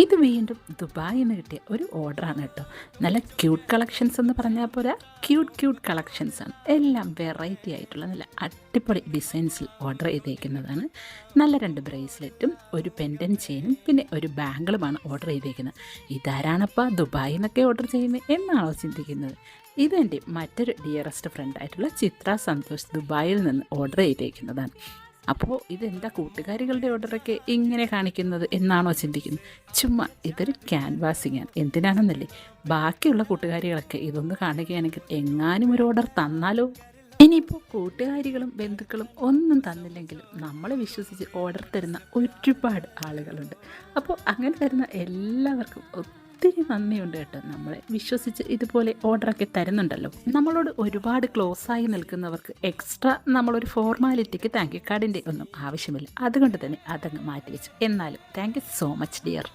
ഇത് വീണ്ടും ദുബായിൽ നിന്ന് കിട്ടിയ ഒരു ഓർഡറാണ് കേട്ടോ. നല്ല ക്യൂട്ട് കളക്ഷൻസ് എന്ന് പറഞ്ഞാൽ പോരാ, ക്യൂട്ട് കളക്ഷൻസാണ്. എല്ലാം വെറൈറ്റി ആയിട്ടുള്ള നല്ല അടിപൊളി ഡിസൈൻസിൽ ഓർഡർ ചെയ്തേക്കുന്നതാണ്. നല്ല 2 ബ്രേസ്ലെറ്റും ഒരു പെൻഡൻ ചെയിനും പിന്നെ ഒരു ബാംഗിളുമാണ് ഓർഡർ ചെയ്തേക്കുന്നത്. ഇതാരാണപ്പോൾ ദുബായിൽ നിന്നൊക്കെ ഓർഡർ ചെയ്യുന്നത് എന്നാണോ ചിന്തിക്കുന്നത്? ഇതെൻ്റെ മറ്റൊരു ഡിയറസ്റ്റ് ഫ്രണ്ടായിട്ടുള്ള ചിത്ര സന്തോഷ് ദുബായിൽ നിന്ന് ഓർഡർ ചെയ്തേക്കുന്നതാണ്. അപ്പോൾ ഇതെന്താ കൂട്ടുകാരികളുടെ ഓർഡറൊക്കെ ഇങ്ങനെ കാണിക്കുന്നത് എന്നാണോ ചിന്തിക്കുന്നത്? ചുമ്മാ ഇതൊരു ക്യാൻവാസിങ്ങാണ്. എന്തിനാണെന്നല്ലേ, ബാക്കിയുള്ള കൂട്ടുകാരികളൊക്കെ ഇതൊന്ന് കാണുകയാണെങ്കിൽ എങ്ങാനും ഒരു ഓർഡർ തന്നാലോ. ഇനിയിപ്പോൾ കൂട്ടുകാരികളും ബന്ധുക്കളും ഒന്നും തന്നില്ലെങ്കിലും നമ്മളെ വിശ്വസിച്ച് ഓർഡർ തരുന്ന ഒരുപാട് ആളുകളുണ്ട്. അപ്പോൾ അങ്ങനെ തരുന്ന എല്ലാവർക്കും ഒത്തിരി നന്ദിയുണ്ട് കേട്ടോ. നമ്മളെ വിശ്വസിച്ച് ഇതുപോലെ ഓർഡറൊക്കെ തരുന്നുണ്ടല്ലോ. നമ്മളോട് ഒരുപാട് ക്ലോസായി നിൽക്കുന്നവർക്ക് എക്സ്ട്രാ നമ്മളൊരു ഫോർമാലിറ്റിക്ക് താങ്ക് യു കാർഡിൻ്റെ ഒന്നും ആവശ്യമില്ല. അതുകൊണ്ട് തന്നെ അതങ്ങ് മാറ്റി വെച്ചു. എന്നാലും thank you so much dear.